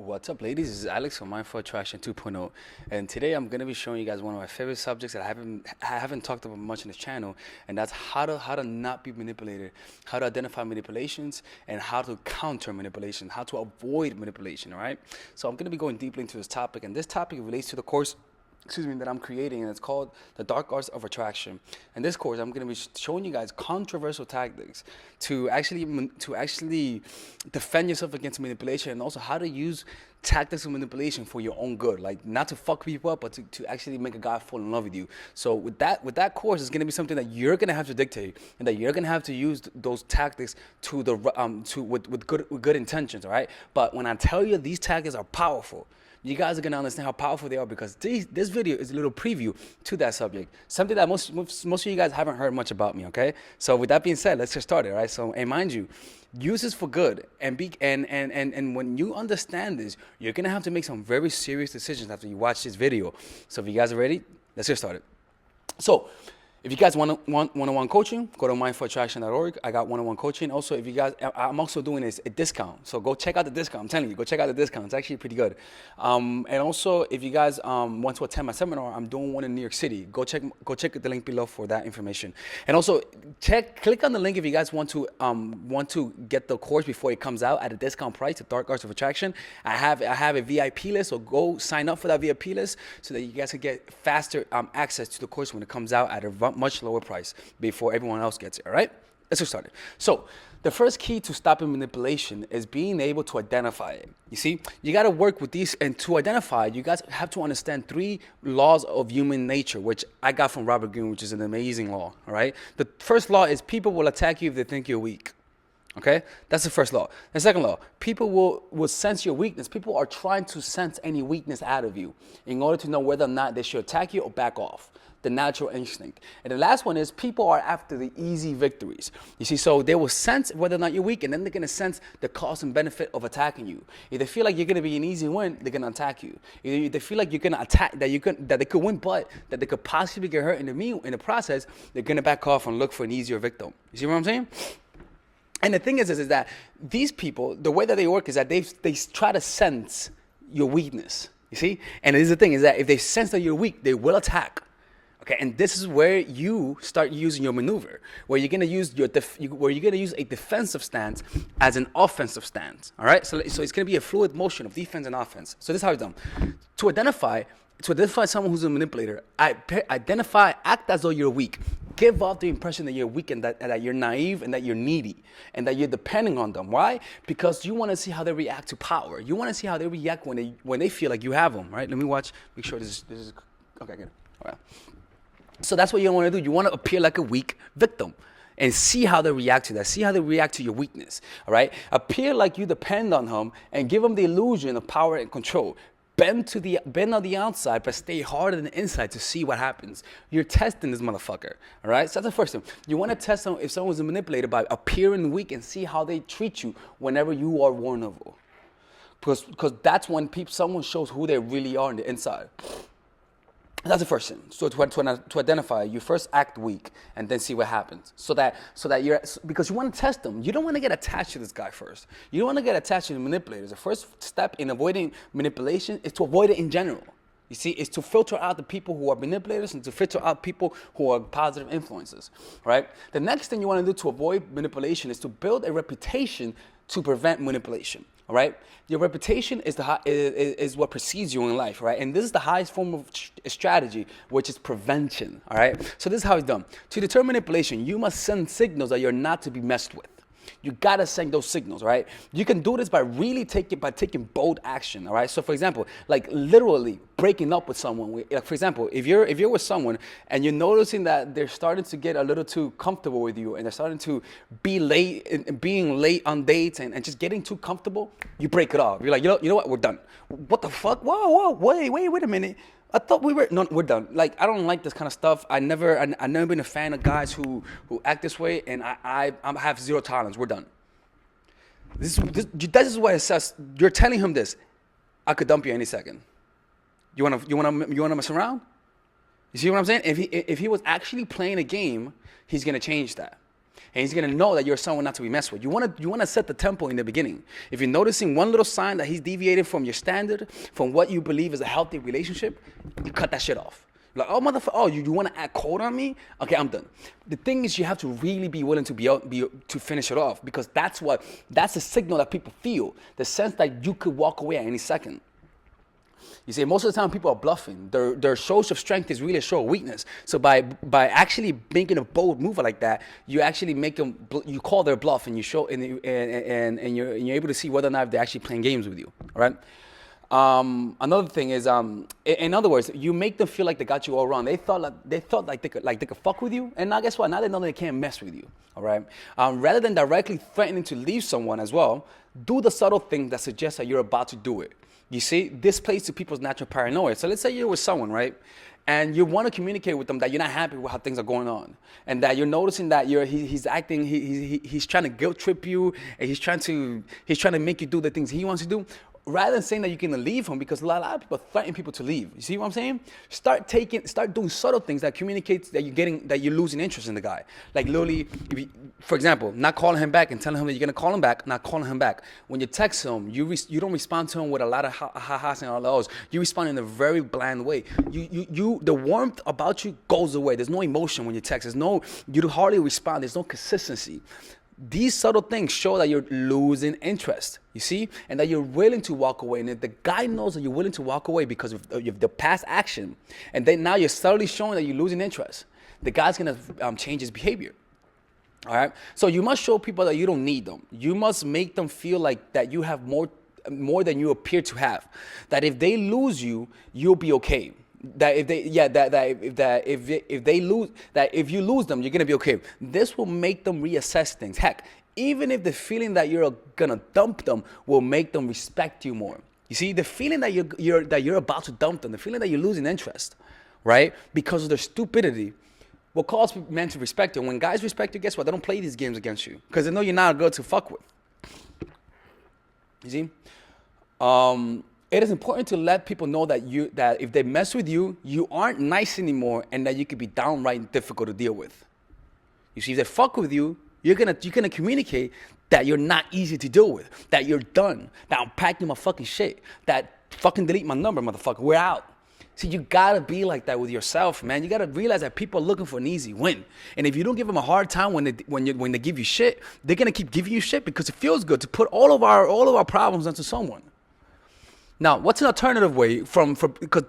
What's up, ladies? This is Alex from Mindful Attraction 2.0, and today I'm gonna be showing you guys one of my favorite subjects that I haven't talked about much on this channel, and that's how to not be manipulated, how to identify manipulations, and how to counter manipulation, how to avoid manipulation. All right. So I'm gonna be going deeply into this topic, and this topic relates to the course, that I'm creating, and it's called The Dark Arts of Attraction. In this course, I'm going to be showing you guys controversial tactics to actually defend yourself against manipulation, and also how to use tactics of manipulation for your own good, like not to fuck people up, but to actually make a guy fall in love with you. So with that course, it's going to be something that you're going to have to dictate, and that you're going to have to use those tactics to with good intentions. All right. But when I tell you these tactics are powerful, you guys are going to understand how powerful they are, because this video is a little preview to that subject, something that most of you guys haven't heard much about me. Okay, so with that being said, let's get started. All right. So, and mind you, use this for good, and when you understand this, you're going to have to make some very serious decisions after you watch this video. So if you guys are ready, let's get started. So if you guys want one-on-one coaching, go to mindfulattraction.org. I got one-on-one coaching. Also, if you guys, I'm also doing a discount. So go check out the discount. I'm telling you, go check out the discount. It's actually pretty good. And also, if you guys want to attend my seminar, I'm doing one in New York City. Go check the link below for that information. And also, click on the link if you guys want to get the course before it comes out at a discount price, The Dark Arts of Attraction. I have a VIP list, so go sign up for that VIP list so that you guys can get faster access to the course when it comes out at a much lower price before everyone else gets it. All right, let's get started. So the first key to stopping manipulation is being able to identify it. You see, you got to work with these, and to identify it, you guys have to understand 3 laws of human nature, which I got from Robert Greene, which is an amazing law. All right, the first law is people will attack you if they think you're weak. Okay, that's the first law. The second law, people will sense your weakness. People are trying to sense any weakness out of you in order to know whether or not they should attack you or back off. The natural instinct. And the last one is people are after the easy victories. You see, so they will sense whether or not you're weak, and then they're going to sense the cost and benefit of attacking you. If they feel like you're going to be an easy win, they're going to attack you. If they feel like you're going to attack, that they could win, but that they could possibly get hurt in the process, they're going to back off and look for an easier victim. You see what I'm saying? And the thing is that these people, the way that they work is that they try to sense your weakness. You see? And this is the thing, is that if they sense that you're weak, they will attack. Okay, and this is where you start using your maneuver, where you're gonna use a defensive stance as an offensive stance. All right, so it's gonna be a fluid motion of defense and offense. So this is how it's done. To identify someone who's a manipulator, act as though you're weak. Give off the impression that you're weak, and that you're naive, and that you're needy, and that you're depending on them. Why? Because you want to see how they react to power. You want to see how they react when they feel like you have them. Right? Let me watch. Make sure this is okay. Good. All right. So that's what you want to do. You want to appear like a weak victim and see how they react to that. See how they react to your weakness. All right? Appear like you depend on them and give them the illusion of power and control. Bend on the outside, but stay hard on the inside to see what happens. You're testing this motherfucker. All right? So that's the first thing. You want to test if someone's manipulated by appearing weak, and see how they treat you whenever you are vulnerable. Because that's when someone shows who they really are on the inside. That's the first thing. So to identify, you first act weak and then see what happens. So that because you want to test them. You don't want to get attached to this guy first. You don't want to get attached to the manipulators. The first step in avoiding manipulation is to avoid it in general. You see, it's to filter out the people who are manipulators and to filter out people who are positive influences, right? The next thing you want to do to avoid manipulation is to build a reputation to prevent manipulation. All right, your reputation is what precedes you in life, right? And this is the highest form of strategy, which is prevention. All right, so this is how it's done. To deter manipulation, you must send signals that you're not to be messed with. You gotta send those signals, right? You can do this by taking bold action, all right? So, for example, like literally breaking up with someone. Like, for example, if you're with someone and you're noticing that they're starting to get a little too comfortable with you, and they're starting to being late on dates and just getting too comfortable, you break it off. You're like, you know what? We're done. What the fuck? Whoa, wait a minute. I thought we're done. Like, I don't like this kind of stuff. I've never been a fan of guys who act this way, and I have zero tolerance. We're done. This is what it says. You're telling him this. I could dump you any second. You wanna mess around? You see what I'm saying? If he was actually playing a game, he's gonna change that. And he's gonna know that you're someone not to be messed with. You wanna set the tempo in the beginning. If you're noticing one little sign that he's deviating from your standard, from what you believe is a healthy relationship, you cut that shit off. Like, oh motherfucker, oh you want to act cold on me? Okay, I'm done. The thing is, you have to really be willing to to finish it off, because that's a signal that people feel, the sense that you could walk away at any second. You see, most of the time people are bluffing. Their shows of strength is really a show of weakness. So by actually making a bold move like that, you actually make them, you call their bluff, and you show, and you're able to see whether or not they're actually playing games with you. All right. Another thing is, in other words, you make them feel like they got you all wrong. They thought like they could fuck with you, and now guess what? Now they know they can't mess with you. All right. Rather than directly threatening to leave someone as well, do the subtle thing that suggests that you're about to do it. You see, this plays to people's natural paranoia. So let's say you're with someone, right? And you want to communicate with them that you're not happy with how things are going on, and that you're noticing that he's acting, he's trying to guilt trip you, and he's trying to make you do the things he wants to do. Rather than saying that you're gonna leave him, because a lot of people threaten people to leave. You see what I'm saying? Start doing subtle things that communicates that you're losing interest in the guy. Like literally, for example, not calling him back and telling him that you're gonna call him back, not calling him back. When you text him, you don't respond to him with a lot of ha-has and all those. You respond in a very bland way. The warmth about you goes away. There's no emotion when you text. You hardly respond. There's no consistency. These subtle things show that you're losing interest, you see, and that you're willing to walk away. And if the guy knows that you're willing to walk away because of the past action, and then now you're subtly showing that you're losing interest, the guy's gonna change his behavior. All right. So you must show people that you don't need them. You must make them feel like that you have more than you appear to have. That if they lose you, you'll be okay. That if you lose them, you're gonna be okay. This will make them reassess things. Heck, even if the feeling that you're gonna dump them will make them respect you more. You see, the feeling that you're about to dump them, the feeling that you're losing interest, right, because of their stupidity, will cause men to respect you. And when guys respect you, guess what? They don't play these games against you because they know you're not a girl to fuck with. You see. It is important to let people know that if they mess with you, you aren't nice anymore, and that you could be downright difficult to deal with. You see, if they fuck with you, you're gonna communicate that you're not easy to deal with, that you're done, that I'm packing my fucking shit, that fucking delete my number, motherfucker, we're out. See, you gotta be like that with yourself, man. You gotta realize that people are looking for an easy win, and if you don't give them a hard time when they give you shit, they're gonna keep giving you shit because it feels good to put all of our problems onto someone. Now, what's an alternative way because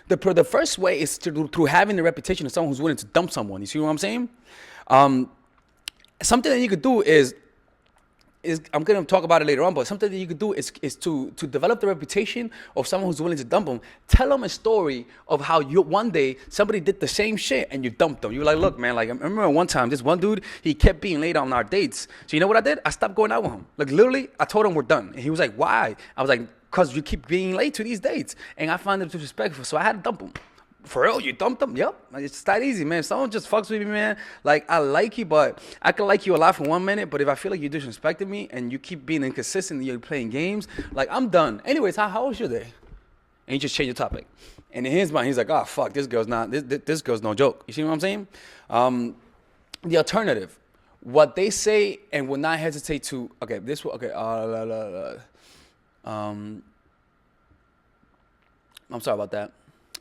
the first way is through having the reputation of someone who's willing to dump someone. You see what I'm saying? Something that you could do is I'm going to talk about it later on, but something that you could do is to develop the reputation of someone who's willing to dump them. Tell them a story of how one day somebody did the same shit and you dumped them. You were like, look, man, like I remember one time this one dude, he kept being late on our dates. So you know what I did? I stopped going out with him. Like literally, I told him we're done. And he was like, why? I was like, because you keep being late to these dates. And I find it disrespectful, so I had to dump him. For real, you dumped them? Yep. It's that easy, man. If someone just fucks with me, man, like I like you, but I can like you a lot for 1 minute, but if I feel like you're disrespecting me and you keep being inconsistent and you're playing games, like I'm done. Anyways, how was your day? And he just changed the topic. And in his mind, he's like, oh, fuck, this girl's no joke. You see what I'm saying? The alternative, what they say and will not hesitate to, I'm sorry about that.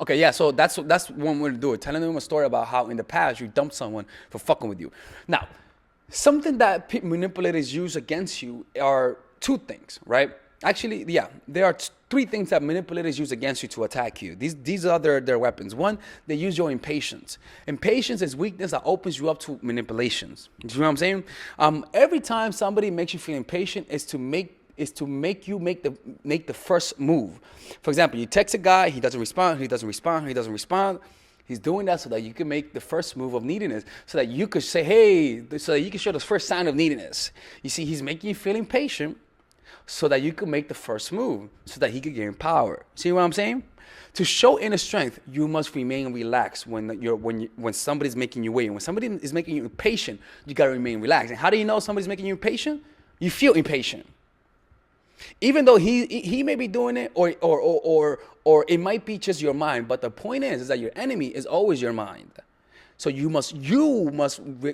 Okay, yeah, so that's one way to do it. Telling them a story about how in the past you dumped someone for fucking with you. Now, something that manipulators use against you are two things, right? Actually, yeah, there are three things that manipulators use against you to attack you. These are their weapons. One, they use your impatience. Impatience is weakness that opens you up to manipulations. You know what I'm saying? Every time somebody makes you feel impatient is to make you make the first move. For example, you text a guy, he doesn't respond. He's doing that so that you can make the first move of neediness, so that you could say, hey, so that you can show the first sign of neediness. You see, he's making you feel impatient so that you can make the first move, so that he could gain power. See what I'm saying? To show inner strength, you must remain relaxed when somebody's making you wait. When somebody is making you impatient, you gotta remain relaxed. And how do you know somebody's making you impatient? You feel impatient. Even though he may be doing it, or it might be just your mind, but the point is that your enemy is always your mind. So you must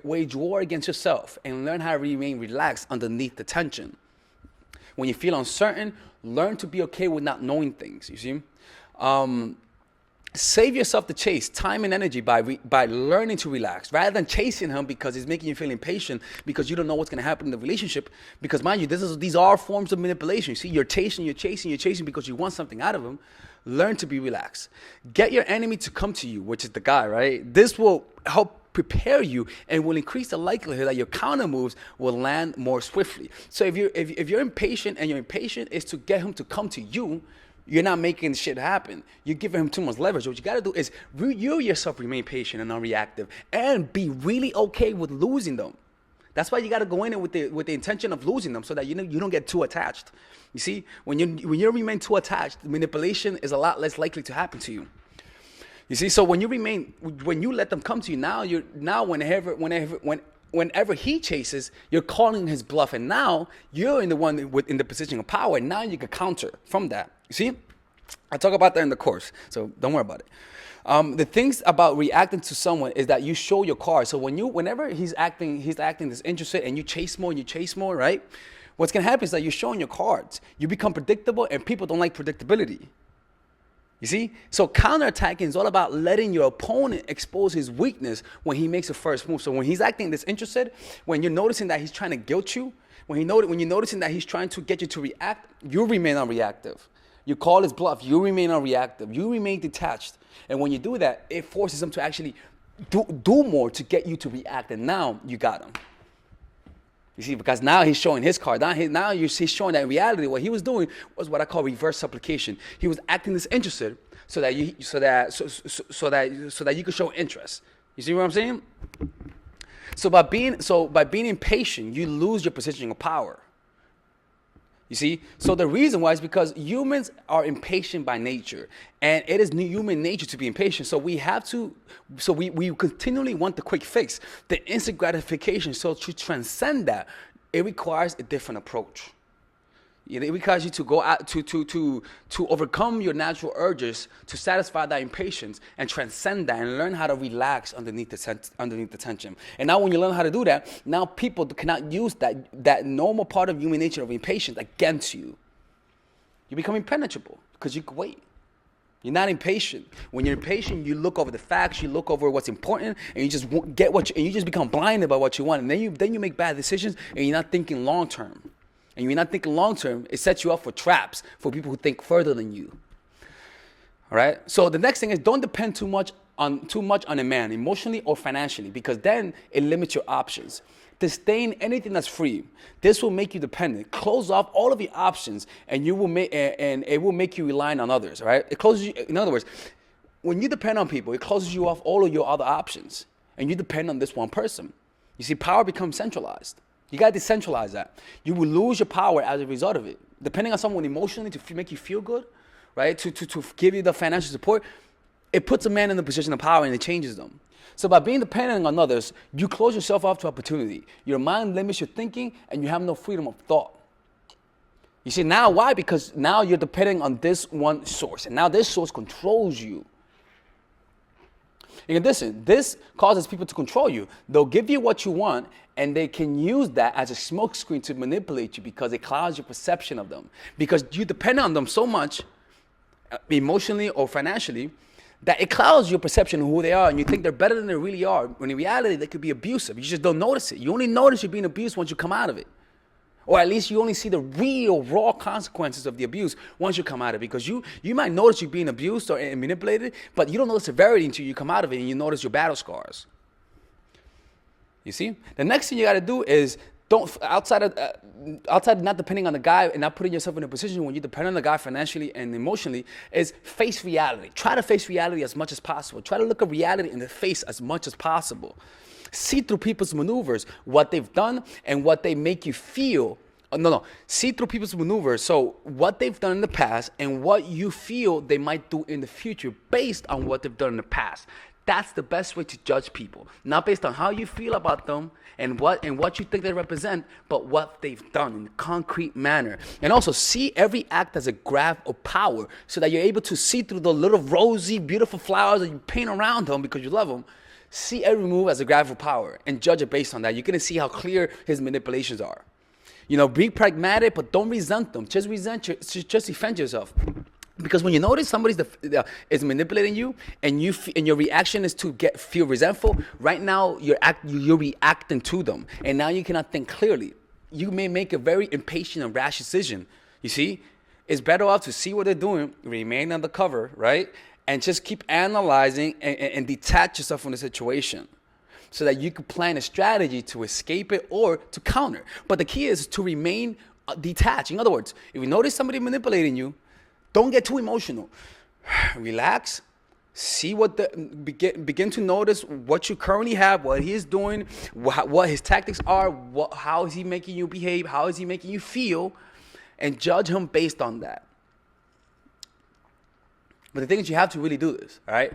wage war against yourself and learn how to remain relaxed underneath the tension. When you feel uncertain, learn to be okay with not knowing things. You see, save yourself the chase, time and energy by learning to relax rather than chasing him because he's making you feel impatient because you don't know what's going to happen in the relationship. Because mind you, these are forms of manipulation. You see, you're chasing because you want something out of him. Learn to be relaxed. Get your enemy to come to you, which is the guy, right? This will help prepare you and will increase the likelihood that your counter moves will land more swiftly. So if you're impatient and your impatient is to get him to come to you, you're not making shit happen. You're giving him too much leverage. What you got to do is you yourself remain patient and non-reactive and be really okay with losing them. That's why you got to go in with the intention of losing them so that you don't get too attached. You see, when you remain too attached, manipulation is a lot less likely to happen to you. You see, so when you let them come to you, whenever he chases, you're calling his bluff, and now you're in the position of power, and now you can counter from that. You see, I talk about that in the course, so don't worry about it. The things about reacting to someone is that you show your cards. So whenever he's acting disinterested, and you chase more, right? What's gonna happen is that you're showing your cards. You become predictable, and people don't like predictability. You see? So counterattacking is all about letting your opponent expose his weakness when he makes a first move. So when he's acting disinterested, when you're noticing that he's trying to guilt you, when you're noticing that he's trying to get you to react, you remain unreactive. You call his bluff, you remain unreactive, you remain detached. And when you do that, it forces him to actually do more to get you to react. And now you got him. You see, because now he's showing his card. Now he's showing that in reality what he was doing was what I call reverse supplication. He was acting disinterested so that you could show interest. You see what I'm saying? So by being impatient, you lose your position of power. You see? So the reason why is because humans are impatient by nature. And it is human nature to be impatient. So we continually want the quick fix, the instant gratification. So to transcend that, it requires a different approach. It requires you to go out to overcome your natural urges to satisfy that impatience and transcend that and learn how to relax underneath the tension. And now when you learn how to do that, now people cannot use that normal part of human nature of impatience against you. You become impenetrable because you can wait. You're not impatient. When you're impatient, you look over the facts, you look over what's important, and you just get and you just become blinded by what you want. And then you make bad decisions, and you're not thinking long term. And you're not thinking long term, it sets you up for traps for people who think further than you. All right? So the next thing is don't depend too much on a man, emotionally or financially, because then it limits your options. Disdain anything that's free. This will make you dependent. Close off all of your options, and it will make you reliant on others. Right? It closes you. In other words, when you depend on people, it closes you off all of your other options, and you depend on this one person. You see, power becomes centralized. You got to decentralize that. You will lose your power as a result of it. Depending on someone emotionally to make you feel good, right? To give you the financial support, it puts a man in the position of power and it changes them. So by being dependent on others, you close yourself off to opportunity. Your mind limits your thinking and you have no freedom of thought. You see, now why? Because now you're depending on this one source. And now this source controls you. In addition, this causes people to control you. They'll give you what you want, and they can use that as a smokescreen to manipulate you because it clouds your perception of them. Because you depend on them so much, emotionally or financially, that it clouds your perception of who they are, and you think they're better than they really are, when in reality, they could be abusive. You just don't notice it. You only notice you're being abused once you come out of it. Or at least you only see the real, raw consequences of the abuse once you come out of it. Because you might notice you're being abused or manipulated, but you don't know the severity until you come out of it and you notice your battle scars. You see? The next thing you got to do is outside of not depending on the guy and not putting yourself in a position when you depend on the guy financially and emotionally, is face reality. Try to face reality as much as possible. Try to look at reality in the face as much as possible. See through people's maneuvers, what they've done and what they make you feel. See through people's maneuvers. So what they've done in the past and what you feel they might do in the future based on what they've done in the past. That's the best way to judge people. Not based on how you feel about them and what you think they represent, but what they've done in a concrete manner. And also see every act as a grab of power so that you're able to see through the little rosy, beautiful flowers that you paint around them because you love them. See every move as a graph of power and judge it based on that. You're going to see how clear his manipulations are. You know, be pragmatic, but don't resent them. Just just defend yourself. Because when you notice somebody is manipulating you, and your reaction is to feel resentful, right now you're reacting to them, and now you cannot think clearly. You may make a very impatient and rash decision. You see, it's better off to see what they're doing, remain undercover, right, and just keep analyzing and detach yourself from the situation, so that you can plan a strategy to escape it or to counter. But the key is to remain detached. In other words, if you notice somebody manipulating you, don't get too emotional. Relax. See begin to notice what you currently have, what he is doing, what his tactics are, how is he making you behave, how is he making you feel, and judge him based on that. But the thing is, you have to really do this, all right?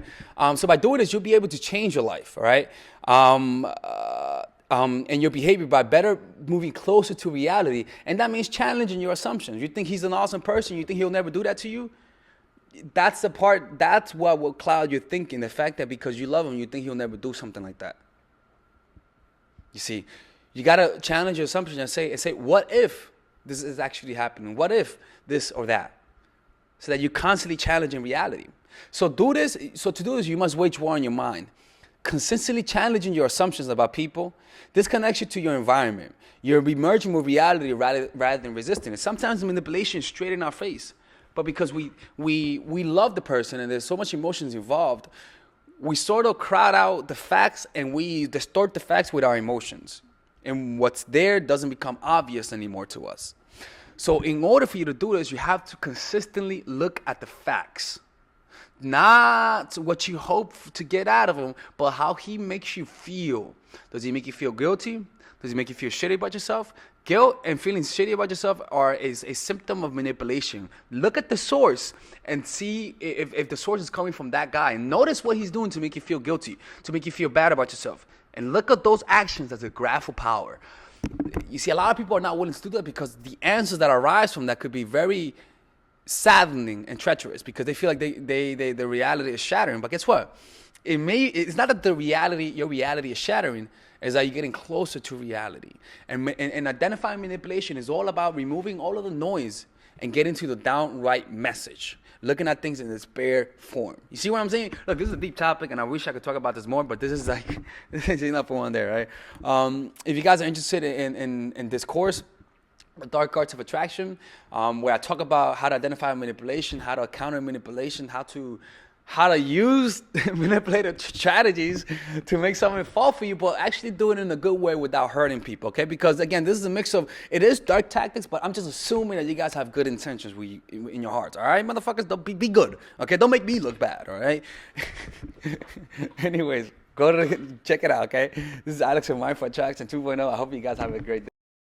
So by doing this, you'll be able to change your life, all right? And your behavior by better moving closer to reality. And that means challenging your assumptions. You think he's an awesome person, you think he'll never do that to you? That's what will cloud your thinking. The fact that because you love him, you think he'll never do something like that. You see, you got to challenge your assumptions and say, what if this is actually happening? What if this or that? So that you're constantly challenging reality. So to do this, you must wage war in your mind. Consistently challenging your assumptions about people. This connects you to your environment. You're emerging with reality rather than resisting it. Sometimes manipulation is straight in our face. But because we love the person and there's so much emotions involved, we sort of crowd out the facts and we distort the facts with our emotions. And what's there doesn't become obvious anymore to us. So in order for you to do this, you have to consistently look at the facts. Not what you hope to get out of him, but how he makes you feel. Does he make you feel guilty? Does he make you feel shitty about yourself? Guilt and feeling shitty about yourself is a symptom of manipulation. Look at the source and see if the source is coming from that guy. And notice what he's doing to make you feel guilty, to make you feel bad about yourself. And look at those actions as a graph of power. You see, a lot of people are not willing to do that because the answers that arise from that could be very saddening and treacherous, because they feel like the reality is shattering. But guess what? It's not that your reality is shattering, is that you're getting closer to reality. And identifying manipulation is all about removing all of the noise and getting to the downright message. Looking at things in its bare form. You see what I'm saying? Look, this is a deep topic, and I wish I could talk about this more, but this is enough for one day, right? If you guys are interested in this course, The Dark Arts of Attraction, where I talk about how to identify manipulation, how to counter manipulation, how to use manipulative strategies to make something fall for you, but actually do it in a good way without hurting people, okay? Because again, this is a mix of, it is dark tactics, but I'm just assuming that you guys have good intentions in your hearts, all right? Motherfuckers, don't be good, okay? Don't make me look bad, all right? Anyways, check it out, okay? This is Alex from Mindful Attraction 2.0. I hope you guys have a great day.